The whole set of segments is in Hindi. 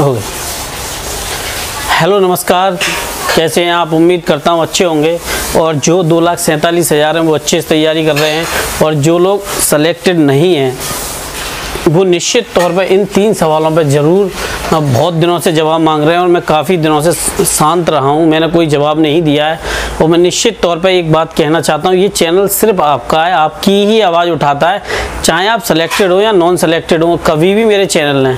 हो गए। हेलो नमस्कार, कैसे हैं आप? उम्मीद करता हूँ अच्छे होंगे। और जो 2,47,000 हैं वो अच्छे से तैयारी कर रहे हैं, और जो लोग सेलेक्टेड नहीं हैं वो निश्चित तौर पर इन 3 सवालों पर ज़रूर बहुत दिनों से जवाब मांग रहे हैं। और मैं काफ़ी दिनों से शांत रहा हूँ, मैंने कोई जवाब नहीं दिया है। और मैं निश्चित तौर पर एक बात कहना चाहता हूँ, ये चैनल सिर्फ आपका है, आपकी ही आवाज़ उठाता है। चाहे आप सेलेक्टेड हो या नॉन सेलेक्टेड हो, कभी भी मेरे चैनल ने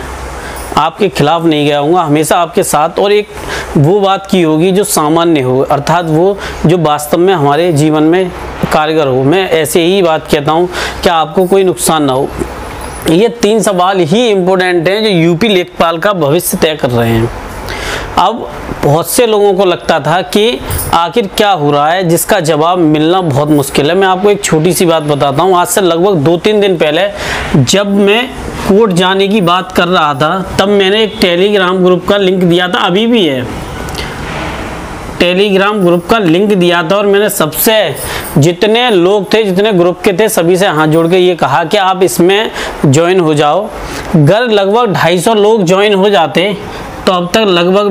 आपके खिलाफ नहीं गया हूँ, हमेशा आपके साथ। और एक वो बात की होगी जो सामान्य हो, अर्थात वो जो वास्तव में हमारे जीवन में कारगर हो। मैं ऐसे ही बात कहता हूँ कि आपको कोई नुकसान ना हो। ये 3 सवाल ही इम्पोर्टेंट हैं जो यूपी लेखपाल का भविष्य तय कर रहे हैं। अब बहुत से लोगों को लगता था कि आखिर क्या हो रहा है, जिसका जवाब मिलना बहुत मुश्किल है। मैं आपको एक छोटी सी बात बताता हूँ। आज से लगभग 2-3 दिन पहले जब मैं कोर्ट जाने की बात कर रहा था, तब मैंने एक टेलीग्राम ग्रुप का लिंक दिया था, अभी भी है, टेलीग्राम ग्रुप का लिंक दिया था। और मैंने सबसे जितने लोग थे, जितने ग्रुप के थे, सभी से हाथ जोड़ के ये कहा कि आप इसमें ज्वाइन हो जाओ। अगर लगभग 250 लोग ज्वाइन हो जाते तो अब तक लगभग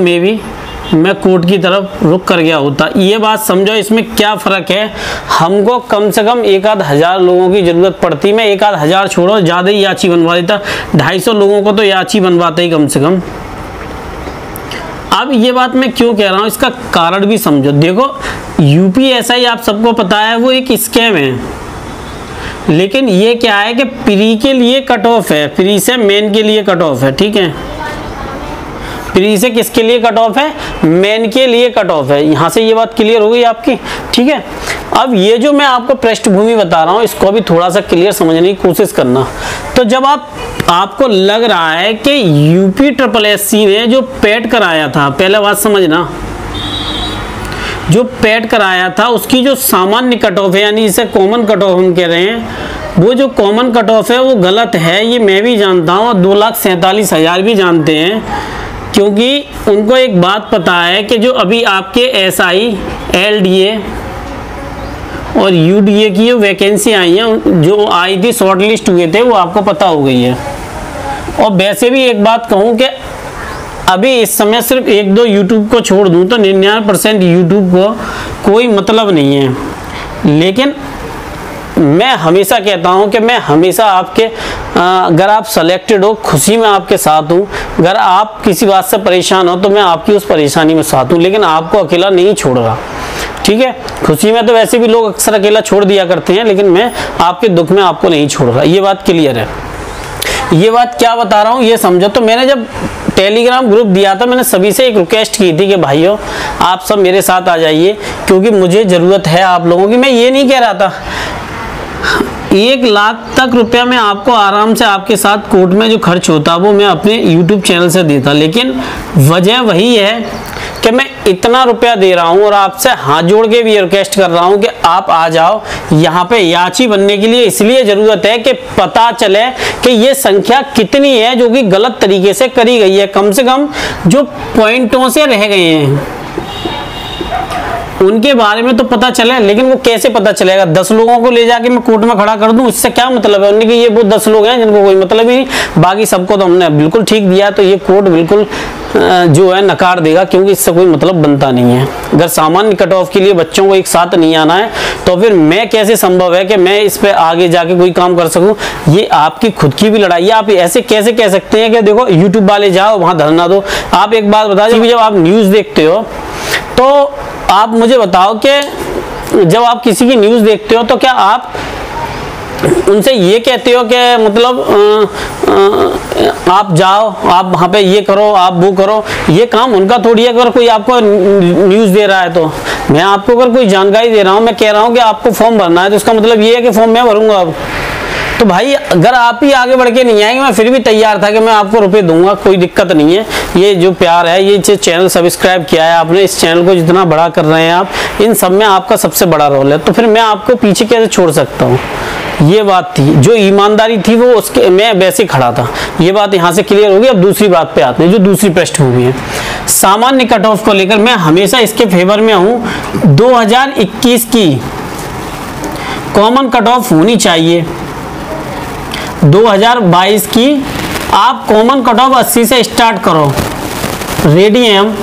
मैं कोर्ट की तरफ रुक कर गया होता। ये बात समझो, इसमें क्या फ़र्क है। हमको कम से कम 1,000 लोगों की ज़रूरत पड़ती। मैं 1,000 छोड़ो, ज़्यादा ही याची बनवा देता। 250 लोगों को तो याची बनवाता ही कम से कम। अब ये बात मैं क्यों कह रहा हूँ, इसका कारण भी समझो। देखो, यूपीएसआई आप सबको पता है वो एक स्कैम है, लेकिन ये क्या है कि प्री के लिए कट ऑफ है, प्री से मेन के लिए कट ऑफ है। ठीक है, प्री से किसके लिए कट ऑफ है? मेन के लिए कट ऑफ है। यहाँ से ये बात क्लियर हो गई आपकी। ठीक है, अब ये जो मैं आपको पृष्ठभूमि बता रहा हूँ, इसको भी थोड़ा सा क्लियर समझने की कोशिश करना। तो जब आपको लग रहा है कि यूपी SSSC ने जो पैड कराया था, पहले बात समझना, जो पैड कराया था उसकी जो सामान्य कट ऑफ है, यानी इसे कॉमन कट ऑफ हम कह रहे हैं, वो जो कॉमन कट ऑफ है वो गलत है। ये मैं भी जानता हूँ, 2,47,000 भी जानते हैं, क्योंकि उनको एक बात पता है कि जो अभी आपके SI, LDA और UDA की जो वैकेंसी आई हैं, जो आई थी, शॉर्ट लिस्ट हुए थे, वो आपको पता हो गई है। और वैसे भी एक बात कहूँ कि अभी इस समय सिर्फ 1-2 यूट्यूब को छोड़ दूँ तो 99% यूट्यूब को कोई मतलब नहीं है। लेकिन मैं हमेशा कहता हूं कि मैं हमेशा आपके अगर आप सेलेक्टेड हो, खुशी में आपके साथ हूं। अगर आप किसी बात से परेशान हो तो मैं आपकी उस परेशानी में साथ हूं, लेकिन आपको अकेला नहीं छोड़ रहा। ठीक है, खुशी में तो वैसे भी लोग अक्सर अकेला छोड़ दिया करते हैं, लेकिन मैं आपके दुख में आपको नहीं छोड़ रहा। ये बात क्लियर है। ये बात क्या बता रहा हूँ ये समझो। तो मैंने जब टेलीग्राम ग्रुप दिया था, मैंने सभी से एक रिक्वेस्ट की थी कि भाइयों आप सब मेरे साथ आ जाइए, क्योंकि मुझे ज़रूरत है आप लोगों की। मैं ये नहीं कह रहा था 1 लाख तक रुपया मैं आपको आराम से आपके साथ कोर्ट में जो खर्च होता वो मैं अपने YouTube चैनल से देता, लेकिन वजह वही है कि मैं इतना रुपया दे रहा हूँ और आपसे हाथ जोड़ के भी रिक्वेस्ट कर रहा हूँ कि आप आ जाओ यहाँ पे याची बनने के लिए। इसलिए ज़रूरत है कि पता चले कि ये संख्या कितनी है जो कि गलत तरीके से करी गई है। कम से कम जो पॉइंटों से रह गए हैं उनके बारे में तो पता चले, लेकिन वो कैसे पता चलेगा? 10 लोगों को ले जाके मैं कोर्ट में खड़ा कर दूं, इससे क्या मतलब है? उन्होंने कि ये वो 10 लोग हैं जिनको कोई मतलब ही नहीं, बाकी सबको तो हमने बिल्कुल ठीक दिया, तो ये कोर्ट बिल्कुल जो है नकार देगा, क्योंकि इससे कोई मतलब बनता नहीं है। अगर सामान्य कट ऑफ के लिए बच्चों को एक साथ नहीं आना है तो फिर मैं कैसे संभव है कि मैं इस पर आगे जाके कोई काम कर सकूं? ये आपकी खुद की भी लड़ाई है। आप ऐसे कैसे कह सकते हैं कि देखो यूट्यूब वाले जाओ वहां धरना दो? आप एक बात बता दीजिए, जब आप न्यूज देखते हो तो आप मुझे बताओ कि जब आप किसी की न्यूज़ देखते हो तो क्या आप उनसे ये कहते हो कि मतलब आप जाओ, आप वहाँ पे ये करो, आप वो करो? ये काम उनका थोड़ी है। अगर कोई आपको न्यूज़ दे रहा है तो मैं आपको अगर कोई जानकारी दे रहा हूँ, मैं कह रहा हूँ कि आपको फॉर्म भरना है, तो इसका मतलब ये है कि फॉर्म मैं भरूंगा अब। तो भाई अगर आप ही आगे बढ़ के नहीं आएंगे, मैं फिर भी तैयार था कि मैं आपको रुपए दूंगा, कोई दिक्कत नहीं है। ये जो प्यार है, ये चैनल सब्सक्राइब किया है आपने, इस चैनल को जितना बड़ा कर रहे हैं आप, इन सब में आपका सबसे बड़ा रोल है। तो फिर मैं आपको पीछे कैसे छोड़ सकता हूँ? ये बात थी, जो ईमानदारी थी वो उसके मैं वैसे खड़ा था। ये बात यहाँ से क्लियर होगी। अब दूसरी बात पे आते हैं, जो दूसरी पृष्ठभूमि है सामान्य कट ऑफ को लेकर। मैं हमेशा इसके फेवर में हूँ। 2021 की कॉमन कट ऑफ होनी चाहिए। 2022 की आप कॉमन कट ऑफ 80 से स्टार्ट करो, रेडी हैं हम।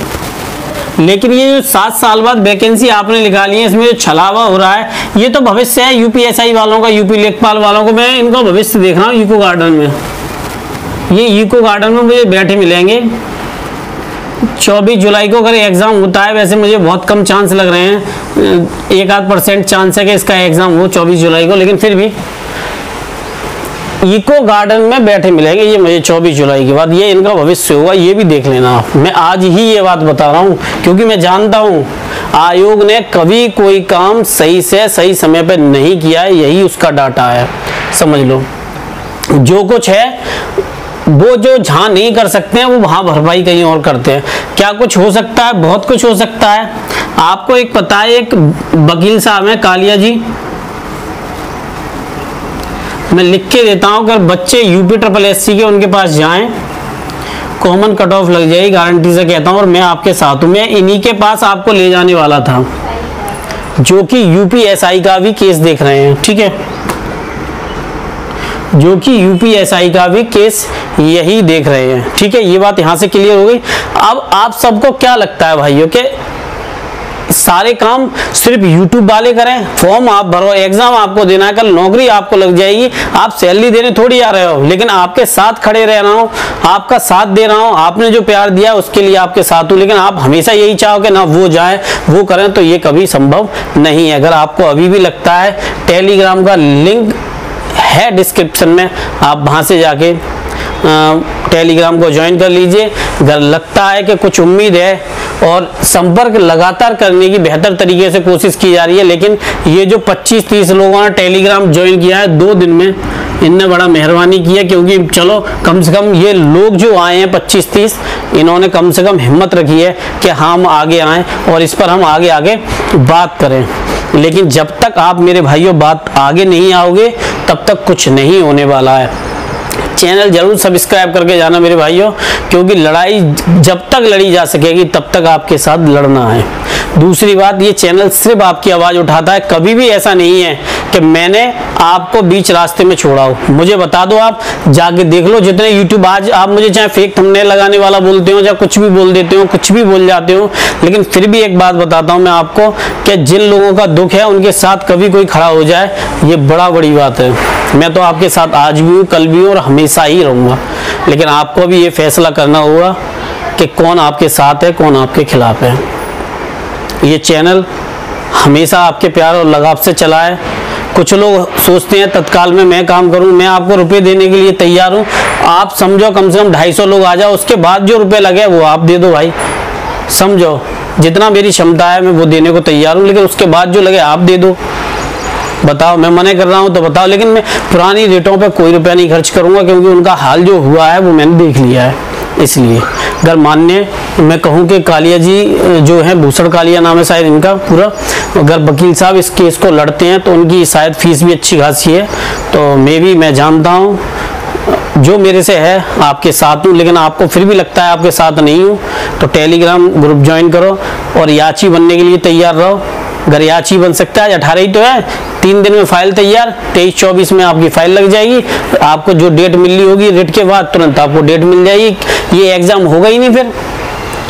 लेकिन ये जो 7 साल बाद वैकेंसी आपने निकाली है, इसमें जो छलावा हो रहा है, ये तो भविष्य है यूपीएसआई वालों का, यूपी लेखपाल वालों को। मैं इनका भविष्य देख रहा हूँ यूको गार्डन में। ये यूको गार्डन में मुझे बैठे मिलेंगे 24 जुलाई को। अगर एग्ज़ाम होता है, वैसे मुझे बहुत कम चांस लग रहे हैं, 1-8% चांस है कि इसका एग्ज़ाम हो 24 जुलाई को, लेकिन फिर भी इको गार्डन में बैठे मिलेंगे ये मुझे 24 जुलाई के बाद। ये इनका भविष्य होगा, ये भी देख लेना आप। मैं आज ही ये बात बता रहा हूँ क्योंकि मैं जानता हूँ आयोग ने कभी कोई काम सही से सही समय पे नहीं किया है, यही उसका डाटा है, समझ लो। जो कुछ है वो जो जहाँ नहीं कर सकते हैं वो वहाँ भरपाई कहीं और करते हैं। क्या कुछ हो सकता है? बहुत कुछ हो सकता है। आपको एक पता है, एक वकील साहब हैं कालिया जी, मैं लिख के देता हूँ, अगर बच्चे UPSSC के उनके पास जाएं, कॉमन कट ऑफ लग जाएगी, गारंटी से कहता हूँ। और मैं आपके साथ हूँ, मैं इन्हीं के पास आपको ले जाने वाला था जो कि UPSI का भी केस देख रहे हैं, ठीक है, जो कि UPSI का भी केस यही देख रहे हैं, ठीक है। ये बात यहाँ से क्लियर हो गई। अब आप सबको क्या लगता है भाइयों के सारे काम सिर्फ YouTube वाले करें? फॉर्म आप भरो, एग्जाम आपको देना है, कल नौकरी आपको लग जाएगी, आप सैलरी देने थोड़ी आ रहे हो, लेकिन आपके साथ खड़े रह रहा हूँ, आपका साथ दे रहा हूँ, आपने जो प्यार दिया उसके लिए आपके साथ हूँ। लेकिन आप हमेशा यही चाहो कि ना वो जाए वो करें, तो ये कभी संभव नहीं है। अगर आपको अभी भी लगता है, टेलीग्राम का लिंक है डिस्क्रिप्शन में, आप वहाँ से जाके टेलीग्राम को ज्वाइन कर लीजिए। अगर लगता है कि कुछ उम्मीद है और संपर्क लगातार करने की बेहतर तरीके से कोशिश की जा रही है, लेकिन ये जो 25-30 लोगों ने टेलीग्राम ज्वाइन किया है 2 दिन में, इनने बड़ा मेहरबानी की है। क्योंकि चलो कम से कम ये लोग जो आए हैं 25-30, इन्होंने कम से कम हिम्मत रखी है कि हम आगे आएँ और इस पर हम आगे आगे बात करें। लेकिन जब तक आप मेरे भाइयों बात आगे नहीं आओगे तब तक कुछ नहीं होने वाला है। चैनल जरूर सब्सक्राइब करके जाना मेरे भाइयों, क्योंकि लड़ाई जब तक लड़ी जा सकेगी तब तक आपके साथ लड़ना है। दूसरी बात, ये चैनल सिर्फ आपकी आवाज़ उठाता है, कभी भी ऐसा नहीं है कि मैंने आपको बीच रास्ते में छोड़ा हो। मुझे बता दो, आप जाके देख लो जितने यूट्यूब, आज आप मुझे चाहे फेक थंबनेल लगाने वाला बोलते हो, चाहे कुछ भी बोल देते हो, कुछ भी बोल जाते हो, लेकिन फिर भी एक बात बताता हूँ मैं आपको कि जिन लोगों का दुख है उनके साथ कभी कोई खड़ा हो जाए, ये बड़ी बात है। मैं तो आपके साथ आज भी हूँ, कल भी हूँ और हमेशा ही रहूँगा। लेकिन आपको भी ये फैसला करना होगा कि कौन आपके साथ है, कौन आपके खिलाफ है। ये चैनल हमेशा आपके प्यार और लगाव से चला है। कुछ लोग सोचते हैं तत्काल में मैं काम करूं, मैं आपको रुपए देने के लिए तैयार हूं। आप समझो कम से कम 250 लोग आ जाओ, उसके बाद जो रुपए लगे वो आप दे दो भाई। समझो जितना मेरी क्षमता है मैं वो देने को तैयार हूं, लेकिन उसके बाद जो लगे आप दे दो। बताओ, मैं मना कर रहा हूं तो बताओ, लेकिन मैं पुरानी रेटों पे कोई रुपया नहीं खर्च करूंगा, क्योंकि उनका हाल जो हुआ है वो मैंने देख लिया है। इसलिए अगर मान्य मैं कहूं कि कालिया जी जो है, भूषण कालिया नाम है शायद इनका पूरा, अगर वकील साहब इस केस को लड़ते हैं तो उनकी शायद फीस भी अच्छी खासी है। तो मैं जानता हूं जो मेरे से है आपके साथ हूँ, लेकिन आपको फिर भी लगता है आपके साथ नहीं हूँ तो टेलीग्राम ग्रुप ज्वाइन करो और याची बनने के लिए तैयार रहो। अगर याची बन सकता है, 18 ही तो है, 3 दिन में फाइल तैयार, 23-24 में आपकी फाइल लग जाएगी। आपको जो डेट मिलनी होगी रेट के बाद तुरंत आपको डेट मिल जाएगी। ये एग्जाम होगा ही नहीं, फिर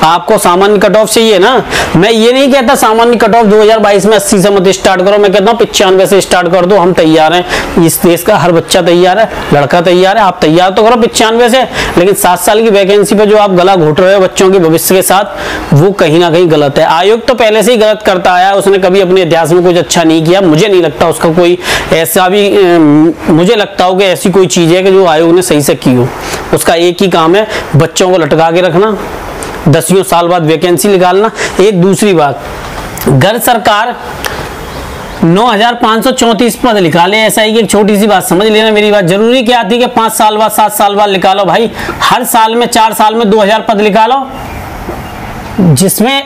आपको सामान्य कट ऑफ चाहिए ना। मैं ये नहीं कहता सामान्य कट ऑफ 2022 में 80 से मत स्टार्ट करो, मैं कहता हूँ 95 से स्टार्ट कर दो। हम तैयार हैं, इस देश का हर बच्चा तैयार है, लड़का तैयार है, आप तैयार तो करो 95 से। लेकिन 7 साल की वैकेंसी पे जो आप गला घोट रहे हो बच्चों के भविष्य के साथ, वो कहीं ना कहीं गलत है। आयोग तो पहले से ही गलत करता आया, उसने कभी अपने इतिहास में कुछ अच्छा नहीं किया। मुझे नहीं लगता उसका कोई ऐसा भी, मुझे लगता हो कि ऐसी कोई चीज है कि जो आयोग ने सही से की हो। उसका एक ही काम है, बच्चों को लटका के रखना, 10 साल बाद वैकेंसी निकालना। एक दूसरी बात, घर सरकार 9534 पद निकाले, ऐसा ही एक छोटी सी बात समझ लेना मेरी बात। जरूरी क्या थी कि 5 साल बाद 7 साल बाद निकालो भाई? हर साल में 4 साल में 2000 पद निकालो, जिसमें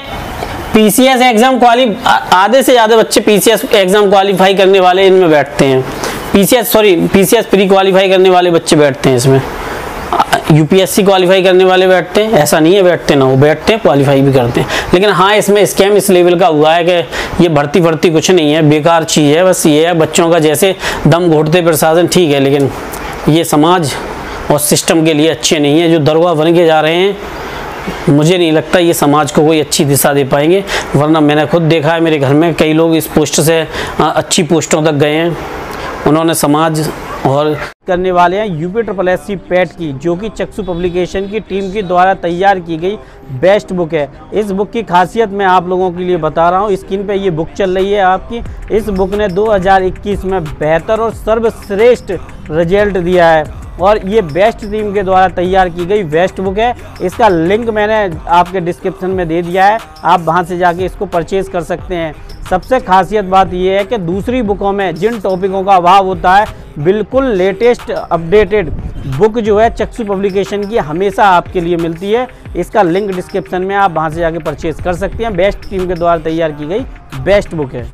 पीसीएस एग्जाम आधे से ज्यादा बच्चे पीसीएस एग्जाम क्वालिफाई करने वाले इनमें बैठते हैं। पीसीएस प्री क्वालिफाई करने वाले बच्चे बैठते हैं इसमें। यूपीएससी क्वालिफाई करने वाले बैठते हैं, ऐसा नहीं है बैठते ना, वो बैठते हैं, क्वालिफाई भी करते हैं। लेकिन हाँ, इसमें स्कैम इस लेवल का हुआ है कि ये भर्ती कुछ नहीं है, बेकार चीज़ है। बस ये है बच्चों का जैसे दम घोटते प्रशासन, ठीक है, लेकिन ये समाज और सिस्टम के लिए अच्छे नहीं है। जो दरोगा बन के जा रहे हैं मुझे नहीं लगता ये समाज को कोई अच्छी दिशा दे पाएंगे, वरना मैंने खुद देखा है मेरे घर में कई लोग इस पोस्ट से अच्छी पोस्टों तक गए हैं। उन्होंने समाज और करने वाले हैं UPSSC पैट की, जो कि चक्षु पब्लिकेशन की टीम के द्वारा तैयार की गई बेस्ट बुक है। इस बुक की खासियत मैं आप लोगों के लिए बता रहा हूँ। स्क्रीन पे ये बुक चल रही है आपकी। इस बुक ने 2021 में बेहतर और सर्वश्रेष्ठ रिजल्ट दिया है और ये बेस्ट टीम के द्वारा तैयार की गई बेस्ट बुक है। इसका लिंक मैंने आपके डिस्क्रिप्शन में दे दिया है, आप वहाँ से जाके इसको परचेज़ कर सकते हैं। सबसे खासियत बात यह है कि दूसरी बुकों में जिन टॉपिकों का अभाव होता है, बिल्कुल लेटेस्ट अपडेटेड बुक जो है चक्षु पब्लिकेशन की हमेशा आपके लिए मिलती है। इसका लिंक डिस्क्रिप्शन में, आप वहाँ से जाके परचेज़ कर सकते हैं। बेस्ट टीम के द्वारा तैयार की गई बेस्ट बुक है।